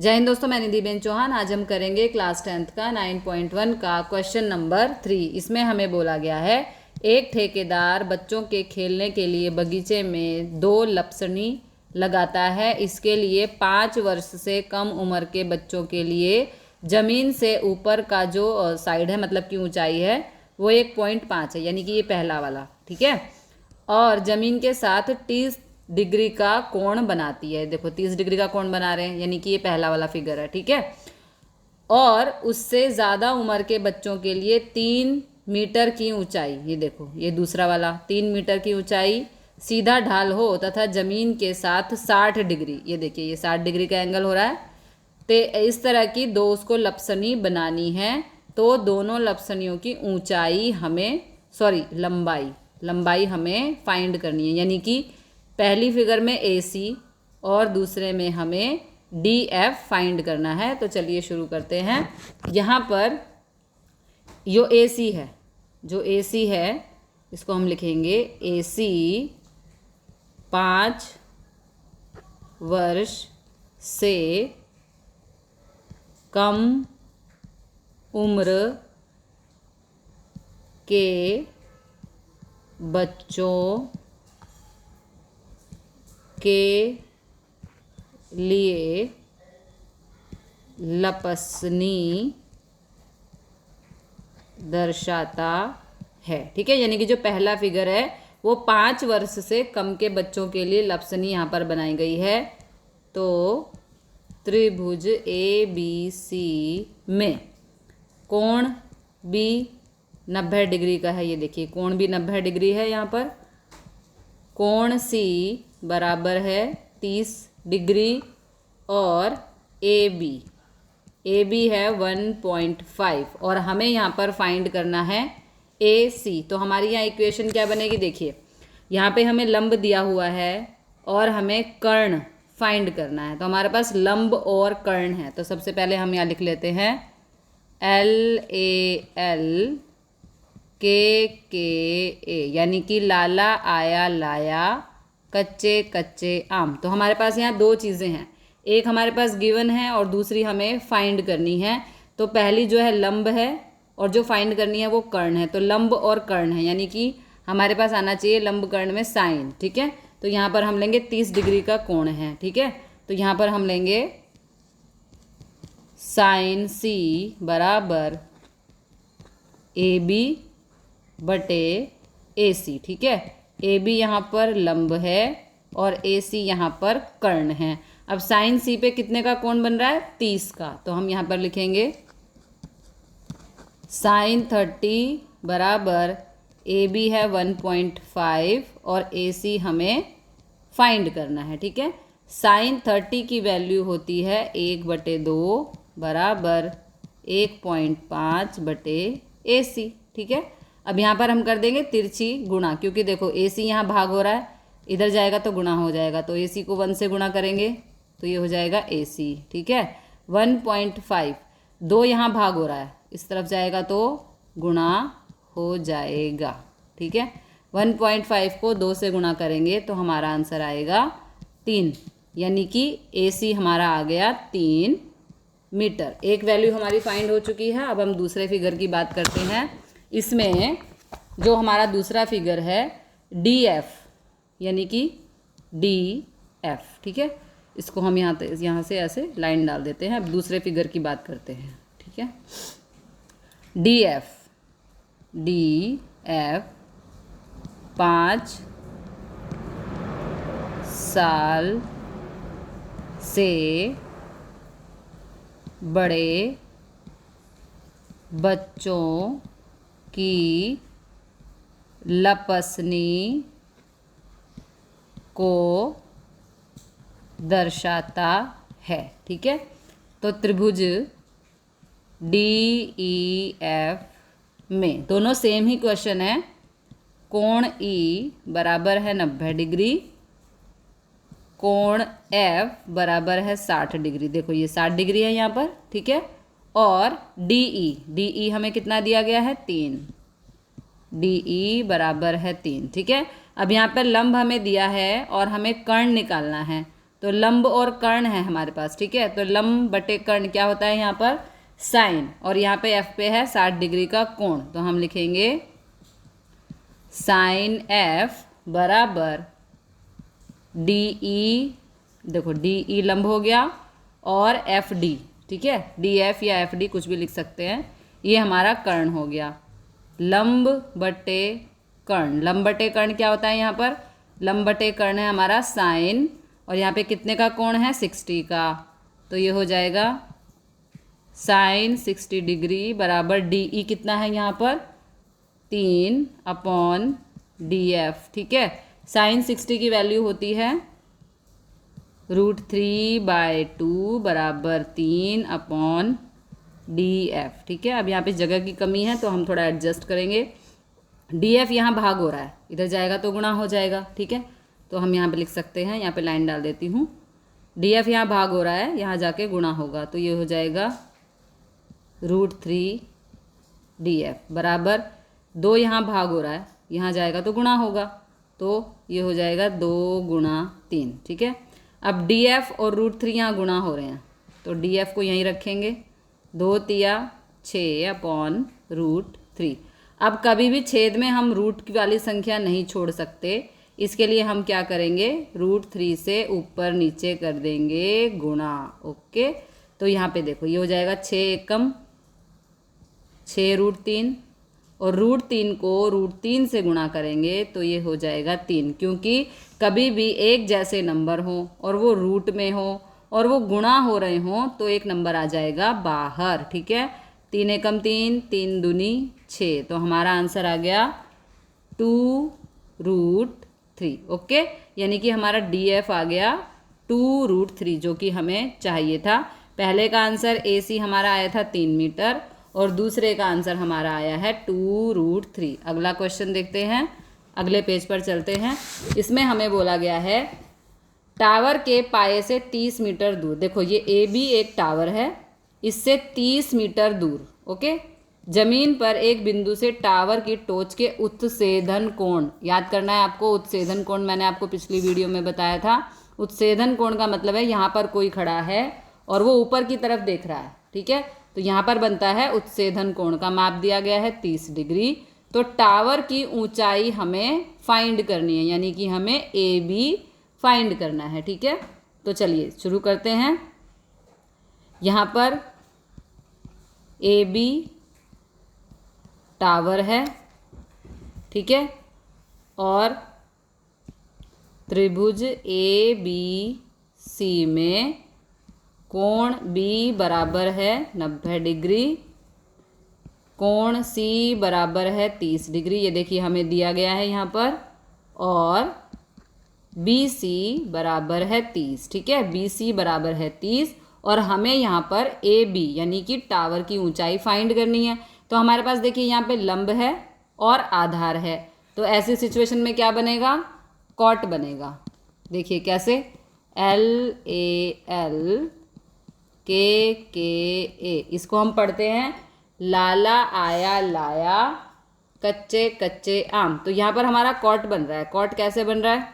जय हिंद दोस्तों, मैं निधिबेन चौहान। आज हम करेंगे क्लास 10th का 9.1 का क्वेश्चन नंबर 3। इसमें हमें बोला गया है एक ठेकेदार बच्चों के खेलने के लिए बगीचे में 2 लपसनी लगाता है। इसके लिए 5 वर्ष से कम उम्र के बच्चों के लिए ज़मीन से ऊपर का जो साइड है, मतलब की ऊंचाई है, वो 1.5 है, यानी कि ये पहला वाला, ठीक है। और ज़मीन के साथ 30 डिग्री का कोण बनाती है। देखो 30 डिग्री का कोण बना रहे हैं, यानी कि ये पहला वाला फिगर है, ठीक है। और उससे ज़्यादा उम्र के बच्चों के लिए 3 मीटर की ऊंचाई, ये देखो ये दूसरा वाला 3 मीटर की ऊंचाई सीधा ढाल हो तथा ज़मीन के साथ 60 डिग्री, ये देखिए ये 60 डिग्री का एंगल हो रहा है। तो इस तरह की 2 उसको लपसनी बनानी है। तो दोनों लपसनियों की ऊंचाई हमें लंबाई हमें फाइंड करनी है, यानी कि पहली फिगर में AC और दूसरे में हमें DF फाइंड करना है। तो चलिए शुरू करते हैं। यहाँ पर जो AC है इसको हम लिखेंगे AC 5 वर्ष से कम उम्र के बच्चों के लिए लपसनी दर्शाता है, ठीक है। यानी कि जो पहला फिगर है वो 5 वर्ष से कम के बच्चों के लिए लपसनी यहाँ पर बनाई गई है। तो त्रिभुज ABC में कोण भी 90 डिग्री का है, ये देखिए कोण भी 90 डिग्री है। यहाँ पर कोण C बराबर है 30 डिग्री और AB है 1.5 और हमें यहाँ पर फाइंड करना है AC। तो हमारी यहाँ इक्वेशन क्या बनेगी, देखिए यहाँ पे हमें लंब दिया हुआ है और हमें कर्ण फाइंड करना है। तो हमारे पास लंब और कर्ण है। तो सबसे पहले हम यहाँ लिख लेते हैं LAL KKA, यानी कि लाला आया लाया कच्चे कच्चे आम। तो हमारे पास यहाँ 2 चीज़ें हैं, एक हमारे पास गिवन है और दूसरी हमें फाइंड करनी है। तो पहली जो है लंब है और जो फाइंड करनी है वो कर्ण है। तो लंब और कर्ण है, यानी कि हमारे पास आना चाहिए लंब कर्ण में साइन, ठीक है। तो यहाँ पर हम लेंगे 30 डिग्री का कोण है, ठीक है। तो यहाँ पर हम लेंगे साइन C बराबर AB बटे AC, ठीक है। AB यहाँ पर लंब है और AC यहाँ पर कर्ण है। अब साइन C पे कितने का कोण बन रहा है, 30 का। तो हम यहाँ पर लिखेंगे साइन 30 बराबर AB है 1.5 और AC हमें फाइंड करना है, ठीक है। साइन 30 की वैल्यू होती है 1/2 बराबर 1.5 बटे AC, ठीक है। अब यहाँ पर हम कर देंगे तिरछी गुणा, क्योंकि देखो AC यहाँ भाग हो रहा है, इधर जाएगा तो गुणा हो जाएगा। तो AC को 1 से गुणा करेंगे तो ये हो जाएगा AC, ठीक है। 1.5 2 यहाँ भाग हो रहा है, इस तरफ जाएगा तो गुणा हो जाएगा, ठीक है। 1.5 को 2 से गुणा करेंगे तो हमारा आंसर आएगा 3, यानी कि AC हमारा आ गया 3 मीटर। एक वैल्यू हमारी फाइंड हो चुकी है। अब हम दूसरे फिगर की बात करते हैं। इसमें जो हमारा दूसरा फिगर है DF, यानी कि DF, ठीक है। इसको हम यहाँ से ऐसे लाइन डाल देते हैं। अब दूसरे फिगर की बात करते हैं, ठीक है। DF 5 साल से बड़े बच्चों की लपसनी को दर्शाता है, ठीक है। तो त्रिभुज DEF में दोनों सेम ही क्वेश्चन है। कोण E बराबर है 90 डिग्री, कोण F बराबर है 60 डिग्री। देखो ये 60 डिग्री है यहाँ पर, ठीक है। और DE हमें कितना दिया गया है, 3। DE बराबर है 3, ठीक है। अब यहाँ पर लंब हमें दिया है और हमें कर्ण निकालना है। तो लंब और कर्ण है हमारे पास, ठीक है। तो लंब बटे कर्ण क्या होता है यहाँ पर, साइन, और यहाँ पे एफ पे है 60 डिग्री का कोण, तो हम लिखेंगे साइन एफ बराबर डी ई, देखो डी ई लंब हो गया और एफ डी, ठीक है, डी एफ या एफ डी कुछ भी लिख सकते हैं, ये हमारा कर्ण हो गया। लंब बटे कर्ण, लंब बटे कर्ण क्या होता है यहाँ पर, लंब बटे कर्ण है हमारा साइन, और यहाँ पे कितने का कोण है, 60 का, तो ये हो जाएगा साइन 60 डिग्री बराबर डी ई कितना है यहाँ पर 3/df, ठीक है। साइन 60 की वैल्यू होती है √3/2 बराबर 3/df, ठीक है। अब यहाँ पे जगह की कमी है तो हम थोड़ा एडजस्ट करेंगे। df यहाँ भाग हो रहा है, इधर जाएगा तो गुणा हो जाएगा, ठीक है। तो हम यहाँ पे लिख सकते हैं, यहाँ पे लाइन डाल देती हूँ, df यहाँ भाग हो रहा है, यहाँ जाके गुणा होगा, तो ये हो जाएगा √3df बराबर 2, यहाँ भाग हो रहा है, यहाँ जाएगा तो गुणा होगा, तो ये हो जाएगा 2 × 3, ठीक है। अब df और √3 यहाँ गुणा हो रहे हैं, तो df को यहीं रखेंगे, 2 तिया 6/√3। अब कभी भी छेद में हम रूट वाली संख्या नहीं छोड़ सकते, इसके लिए हम क्या करेंगे, √3 से ऊपर नीचे कर देंगे गुणा, ओके। तो यहाँ पे देखो ये हो जाएगा 6 एकम 6√3, और √3 को √3 से गुणा करेंगे तो ये हो जाएगा 3, क्योंकि कभी भी एक जैसे नंबर हो और वो रूट में हो और वो गुणा हो रहे हों तो एक नंबर आ जाएगा बाहर, ठीक है। 3 एकम 3, 3 दूनी 6, तो हमारा आंसर आ गया 2√3, ओके। यानी कि हमारा df आ गया 2√3, जो कि हमें चाहिए था। पहले का आंसर AC हमारा आया था 3 मीटर और दूसरे का आंसर हमारा आया है 2√3। अगला क्वेश्चन देखते हैं, अगले पेज पर चलते हैं। इसमें हमें बोला गया है टावर के पाए से 30 मीटर दूर, देखो ये AB एक टावर है, इससे 30 मीटर दूर, ओके, जमीन पर एक बिंदु से टावर की टोच के उत्सेधन कोण, याद करना है आपको, उत्सेधन कोण मैंने आपको पिछली वीडियो में बताया था। उत्सेधन कोण का मतलब है यहाँ पर कोई खड़ा है और वो ऊपर की तरफ देख रहा है, ठीक है, तो यहाँ पर बनता है उत्सेधन कोण का माप दिया गया है 30 डिग्री। तो टावर की ऊंचाई हमें फाइंड करनी है, यानी कि हमें AB फाइंड करना है, ठीक है। तो चलिए शुरू करते हैं। यहाँ पर AB टावर है, ठीक है, और त्रिभुज ABC में कोण B बराबर है 90 डिग्री, कोण C बराबर है 30 डिग्री, ये देखिए हमें दिया गया है यहाँ पर, और BC बराबर है 30, ठीक है, BC बराबर है 30, और हमें यहाँ पर AB यानी कि टावर की ऊंचाई फाइंड करनी है। तो हमारे पास देखिए यहाँ पे लंब है और आधार है, तो ऐसी सिचुएशन में क्या बनेगा, कॉट बनेगा। देखिए कैसे, LAL KKA, इसको हम पढ़ते हैं लाला आया लाया कच्चे कच्चे आम। तो यहाँ पर हमारा कॉट बन रहा है, कॉट कैसे बन रहा है,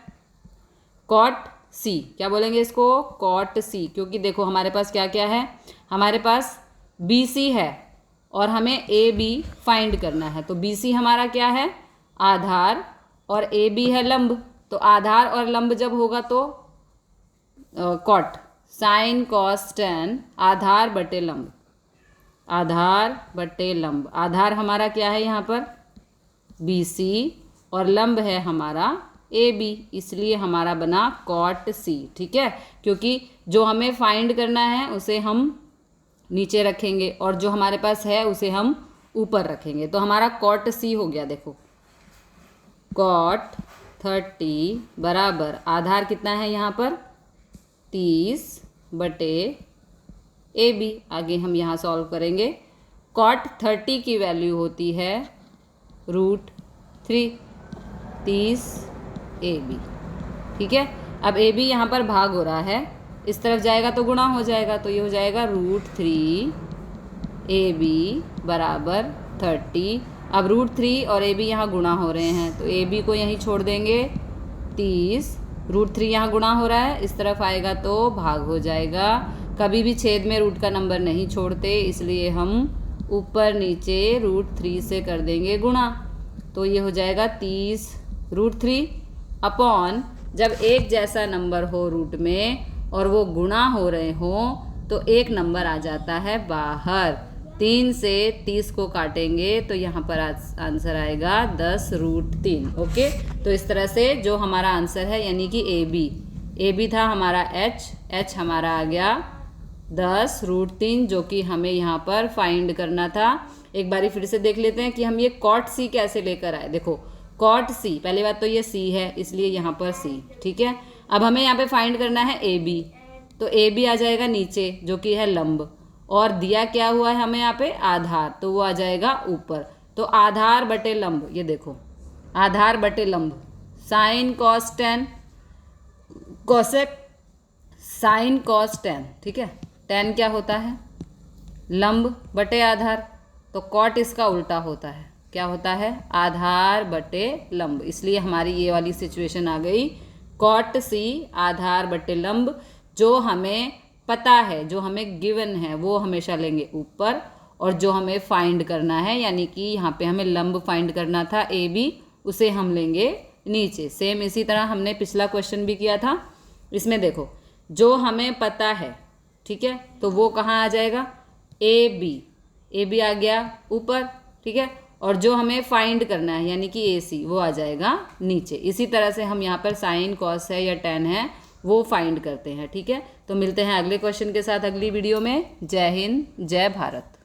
कॉट C, क्या बोलेंगे इसको, कॉट C, क्योंकि देखो हमारे पास क्या क्या है, हमारे पास BC है और हमें AB फाइंड करना है। तो BC हमारा क्या है, आधार, और AB है लंब, तो आधार और लंब जब होगा तो कॉट, साइन कॉस टेन, आधार बटे लंब, आधार बटे लंब। आधार हमारा क्या है यहाँ पर BC और लंब है हमारा AB, इसलिए हमारा बना कॉट C, ठीक है, क्योंकि जो हमें फाइंड करना है उसे हम नीचे रखेंगे और जो हमारे पास है उसे हम ऊपर रखेंगे, तो हमारा कॉट C हो गया। देखो कॉट 30 बराबर आधार कितना है यहाँ पर 30 बटे AB। आगे हम यहाँ सॉल्व करेंगे। कॉट 30 की वैल्यू होती है √3, 30 AB, ठीक है। अब AB यहाँ पर भाग हो रहा है, इस तरफ जाएगा तो गुणा हो जाएगा, तो ये हो जाएगा √3 AB बराबर 30। अब √3 और AB यहाँ गुणा हो रहे हैं, तो AB को यहीं छोड़ देंगे, 30 √3 यहाँ गुणा हो रहा है, इस तरफ आएगा तो भाग हो जाएगा। कभी भी छेद में रूट का नंबर नहीं छोड़ते, इसलिए हम ऊपर नीचे √3 से कर देंगे गुणा। तो ये हो जाएगा 30√3 अपॉन, जब एक जैसा नंबर हो रूट में और वो गुणा हो रहे हों तो एक नंबर आ जाता है बाहर। 3 से 30 को काटेंगे तो यहाँ पर आंसर आएगा 10√3। ओके, तो इस तरह से जो हमारा आंसर है यानी कि ए बी था हमारा एच हमारा आ गया 10√3, जो कि हमें यहाँ पर फाइंड करना था। एक बारी फिर से देख लेते हैं कि हम ये कॉट सी कैसे लेकर आए। देखो कॉट सी, पहली बात तो ये सी है इसलिए यहाँ पर सी, ठीक है। अब हमें यहाँ पे फाइंड करना है ए बी, तो ए बी आ जाएगा नीचे जो कि है लंब, और दिया क्या हुआ है हमें यहाँ पे आधार, तो वो आ जाएगा ऊपर। तो आधार बटे लंब, ये देखो आधार बटे लंब, sine cos tan cosec sine cos tan, ठीक है। टेन क्या होता है, लंब बटे आधार, तो कॉट इसका उल्टा होता है, क्या होता है, आधार बटे लंब। इसलिए हमारी ये वाली सिचुएशन आ गई, कॉट सी आधार बटे लंब। जो हमें पता है, जो हमें गिवन है वो हमेशा लेंगे ऊपर, और जो हमें फाइंड करना है यानी कि यहाँ पे हमें लंब फाइंड करना था ए बी, उसे हम लेंगे नीचे। सेम इसी तरह हमने पिछला क्वेश्चन भी किया था। इसमें देखो जो हमें पता है, ठीक है, तो वो कहाँ आ जाएगा, ए बी आ गया ऊपर, ठीक है, और जो हमें फाइंड करना है यानी कि ए सी वो आ जाएगा नीचे। इसी तरह से हम यहाँ पर साइन कॉस है या टेन है वो फाइंड करते हैं, ठीक है। तो मिलते हैं अगले क्वेश्चन के साथ अगली वीडियो में। जय हिंद, जय भारत।